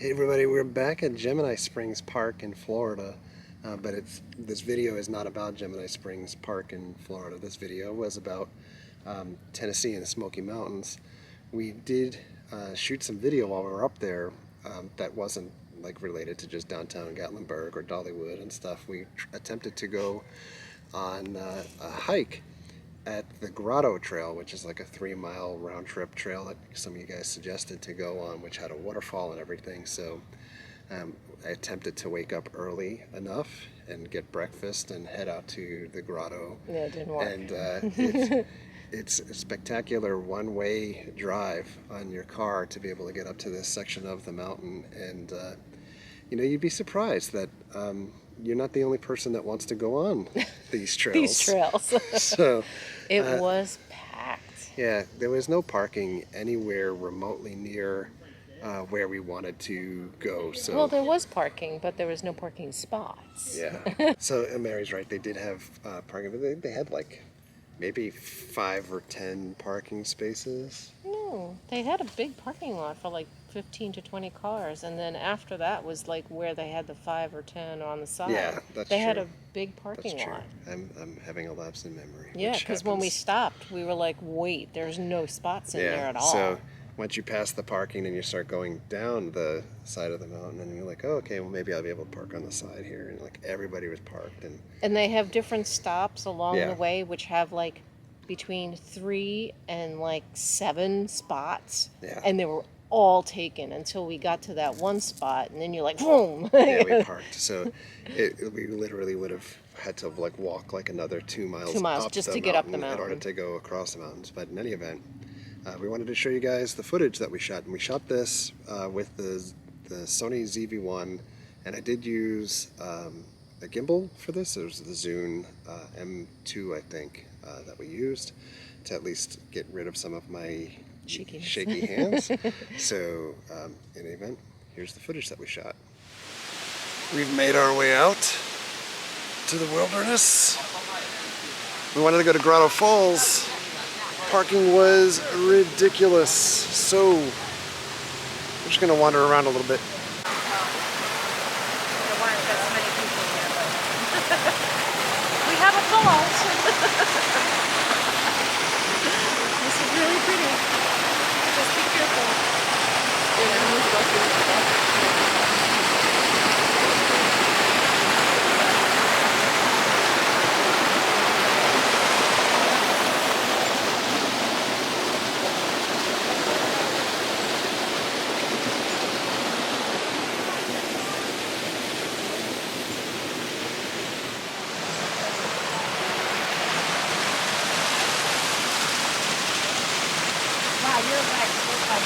Hey everybody, we're back at Gemini Springs Park in Florida, but this video is not about Gemini Springs Park in Florida. This video was about Tennessee and the Smoky Mountains. We did shoot some video while we were up there that wasn't like related to just downtown Gatlinburg or Dollywood and stuff. We attempted to go on a hike at the Grotto Trail, which is like a 3-mile round-trip trail that some of you guys suggested to go on, which had a waterfall and everything. So I attempted to wake up early enough and get breakfast and head out to the grotto. Yeah, it didn't work. And it's a spectacular one-way drive on your car to be able to get up to this section of the mountain. And you know, you'd be surprised that you're not the only person that wants to go on these trails. These trails. So it was packed. Yeah, there was no parking anywhere remotely near where we wanted to go. So Well, there was parking, but there was no parking spots. yeah. So Mary's right. They did have parking, but they had like maybe 5 or 10 parking spaces. No, they had a big parking lot for like 15 to 20 cars, and then after that was like where they had the 5 or 10 on the side. Yeah, that's They true. had a big parking That's true. lot. I'm having a lapse in memory. Yeah, because when we stopped, we were like, wait, there's no spots in there at all. So once you pass the parking and you start going down the side of the mountain, and you're like, oh, okay, well maybe I'll be able to park on the side here, and like everybody was parked. And they have different stops along Yeah. the way, which have like between 3 and like 7 spots. Yeah. And they were all taken until we got to that one spot, and then you're like, boom. Yeah, we parked. So we literally would have had to like walk like another 2 miles. 2 miles up just the to get up the in order mountain. to go across the mountains. But in any event, we wanted to show you guys the footage that we shot, and we shot this with the Sony ZV-1, and I did use a gimbal for this. It was the Zune M2, I think, that we used to at least get rid of some of my shaky hands. So in any event, here's the footage that we shot. We've made our way out to the wilderness. We wanted to go to Grotto Falls. Parking was ridiculous. So we're just gonna wander around a little bit. We have a falls. This is really pretty. Just be careful. Wow, you're like so fun.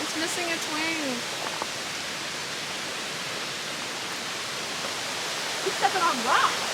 It's missing its wing. He's stepping on rocks.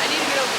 I need to get over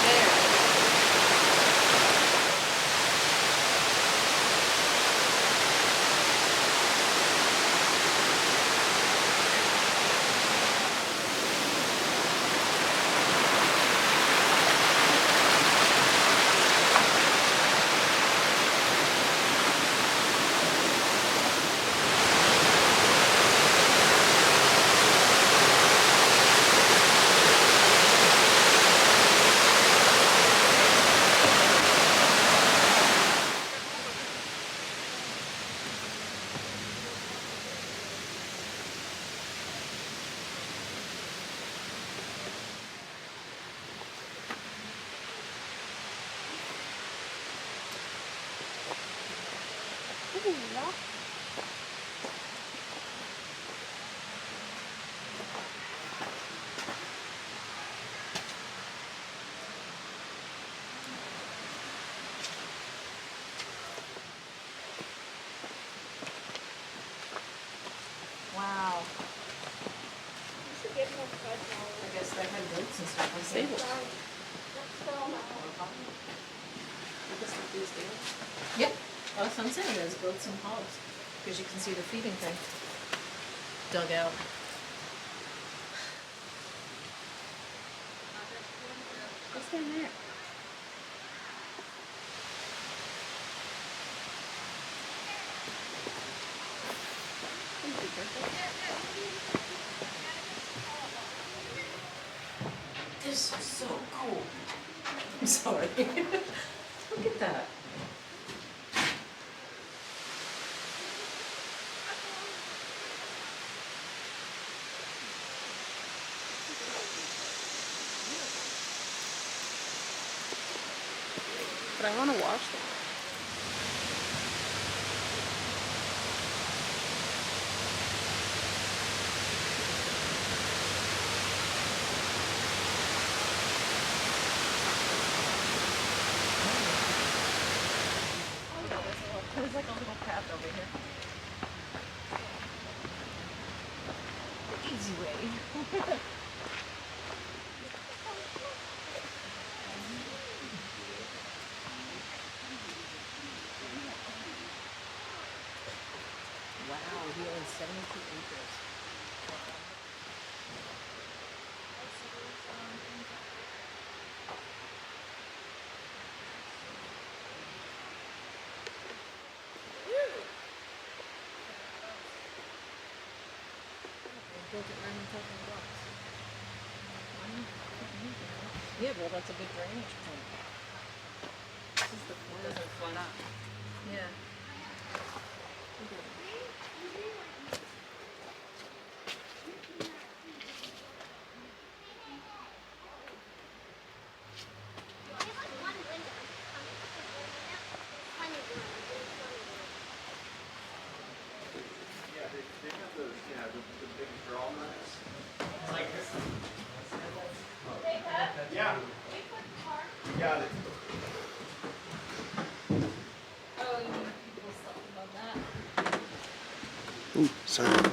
Wow. Get more fudge now. I guess they had goats and stuff on stables. I guess like these deals. Yep. Oh, that's what I'm saying. There's goats and hogs. Because you can see the feeding thing dug out. What's in there? This is so cool. I'm sorry. Look at that. But I want to watch them. There's like a little path over here. The easy way. Wow, he owns 72 acres. Built it right on top of the rocks. Yeah, well, that's a good drainage point. This is the point. It doesn't flood up. Yeah. Yeah. Got it. Oh, you want people stuff about that? Ooh, sorry.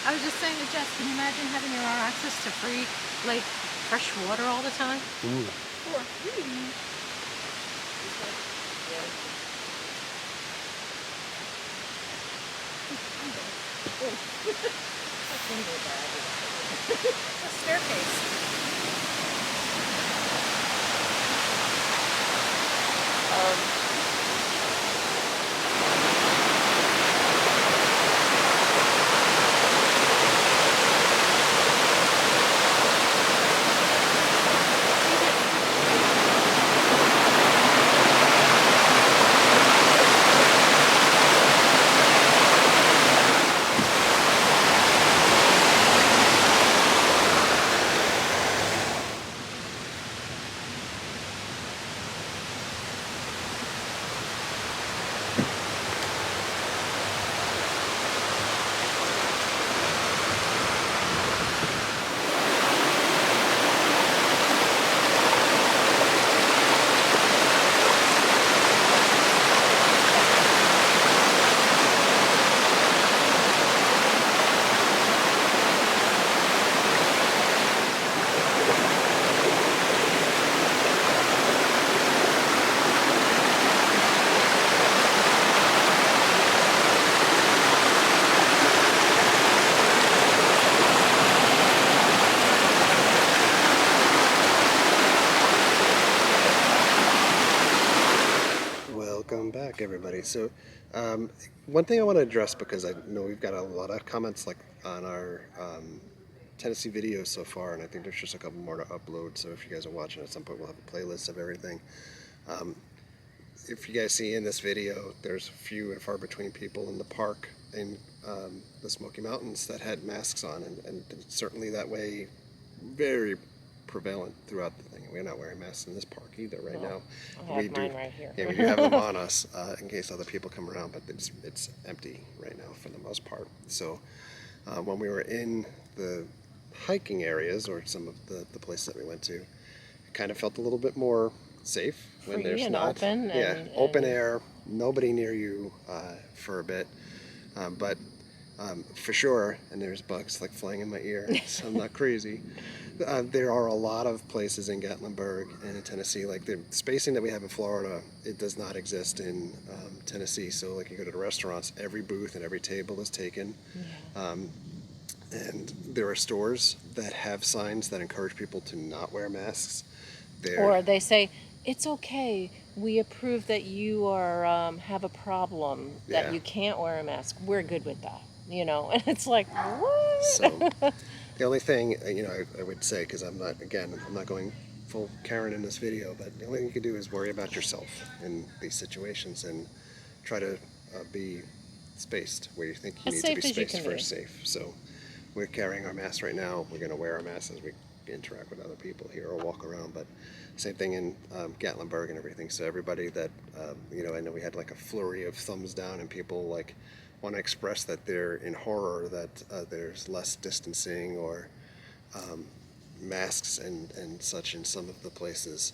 I was just saying to Jess, can you imagine having your access to free, like, fresh water all the time? Ooh. For free. That's window bad. It's a staircase. back, everybody. So, one thing I want to address, because I know we've got a lot of comments like on our Tennessee videos so far, and I think there's just a couple more to upload. So if you guys are watching, at some point we'll have a playlist of everything. If you guys see in this video, there's few and far between people in the park in the Smoky Mountains that had masks on, and certainly that way, very prevalent throughout the thing. We're not wearing masks in this park either right now. I have mine right here. Yeah, we do have them on us in case other people come around, but it's empty right now for the most part. So when we were in the hiking areas, or some of the places that we went to, it kind of felt a little bit more safe when Free there's and not open, open air, nobody near you for a bit. But for sure, and there's bugs like flying in my ear, so I'm not crazy. There are a lot of places in Gatlinburg and in Tennessee, like the spacing that we have in Florida, it does not exist in Tennessee. So like you go to the restaurants, every booth and every table is taken. Yeah. And there are stores that have signs that encourage people to not wear masks. Or they say, it's okay, we approve that you are have a problem, that you can't wear a mask. We're good with that, you know? And it's like, what? So the only thing, I would say, because I'm not going full Karen in this video, but the only thing you can do is worry about yourself in these situations and try to be spaced where you think you need to be spaced for safe. So we're carrying our masks right now. We're going to wear our masks as we interact with other people here or walk around, but same thing in Gatlinburg and everything. So everybody that, I know we had like a flurry of thumbs down, and people like want to express that they're in horror that there's less distancing or masks and such in some of the places.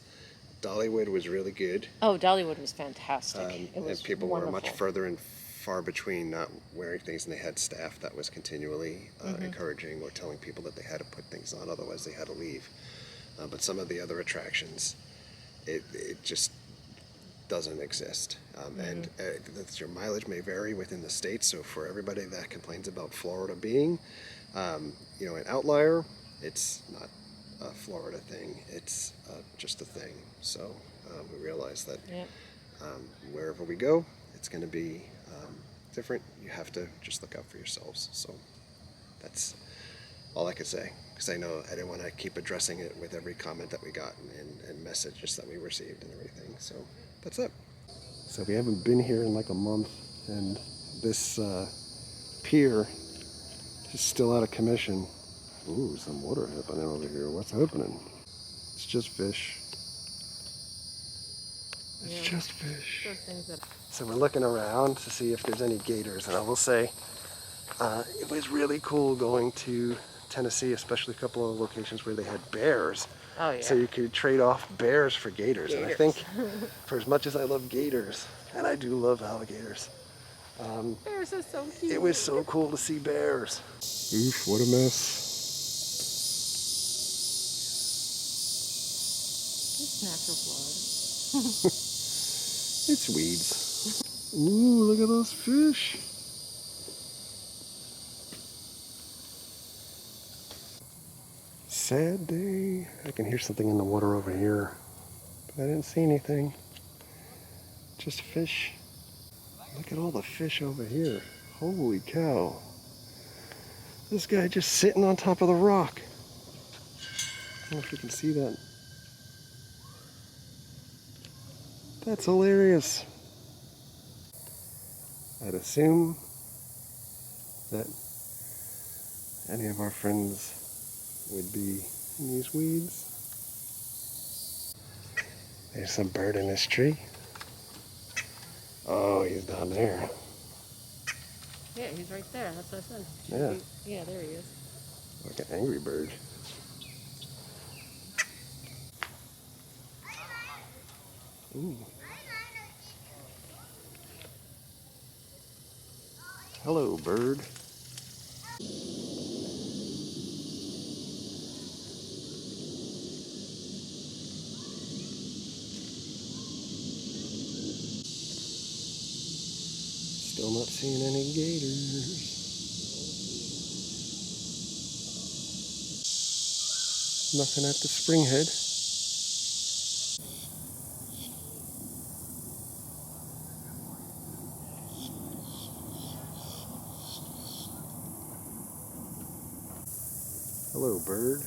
Dollywood was really good. Oh, Dollywood was fantastic. It was and people wonderful. were much further and far between not wearing things, and they had staff that was continually encouraging or telling people that they had to put things on, otherwise they had to leave. But some of the other attractions, it just doesn't exist. And your mileage may vary within the state, so for everybody that complains about Florida being, an outlier, it's not a Florida thing, it's just a thing. So we realize that wherever we go, it's going to be different. You have to just look out for yourselves. So that's all I could say, because I know I didn't want to keep addressing it with every comment that we got and messages that we received and everything. So that's it. So we haven't been here in like a month, and this pier is still out of commission. Ooh, some water happening over here. What's happening? It's just fish. It's just fish. So we're looking around to see if there's any gators, and I will say it was really cool going to Tennessee, especially a couple of locations where they had bears. Oh, yeah. So you could trade off bears for gators. And I think for as much as I love gators, and I do love alligators, Bears are so cute. it was so cool to see bears. Oof, what a mess. It's natural Florida. It's weeds. Ooh, look at those fish. Sad day. I can hear something in the water over here, but I didn't see anything. Just fish. Look at all the fish over here. Holy cow. This guy just sitting on top of the rock. I don't know if you can see that. That's hilarious. I'd assume that any of our friends would be in these weeds. There's some bird in this tree. Oh, he's down there. Yeah, he's right there. That's what I said. Yeah. Yeah, there he is. Like an angry bird. Ooh. Hello, bird. Still not seeing any gators. Nothing at the spring head. Hello, bird.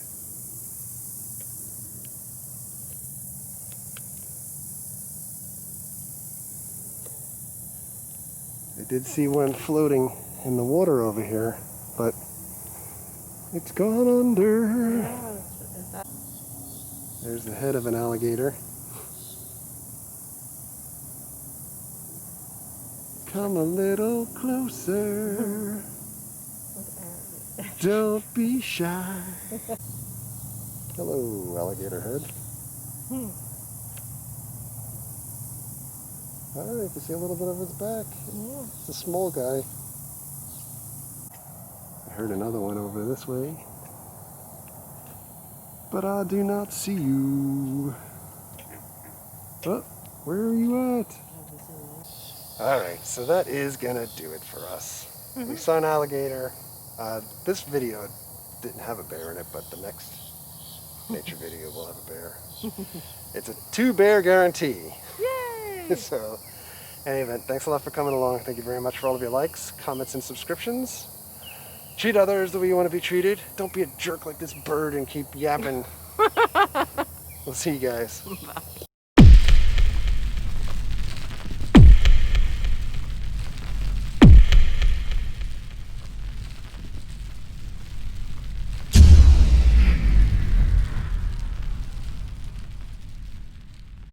I did see one floating in the water over here, but it's gone under. There's the head of an alligator. Come a little closer. Don't be shy. Hello, alligator head. Oh, you can see a little bit of his back. Yeah. It's a small guy. I heard another one over this way. But I do not see you. Oh, where are you at? Alright, so that is gonna do it for us. We saw an alligator. This video didn't have a bear in it, but the next nature video will have a bear. It's a 2-bear guarantee. Yay! So, in any event, thanks a lot for coming along. Thank you very much for all of your likes, comments, and subscriptions. Treat others the way you want to be treated. Don't be a jerk like this bird and keep yapping. We'll see you guys. Bye.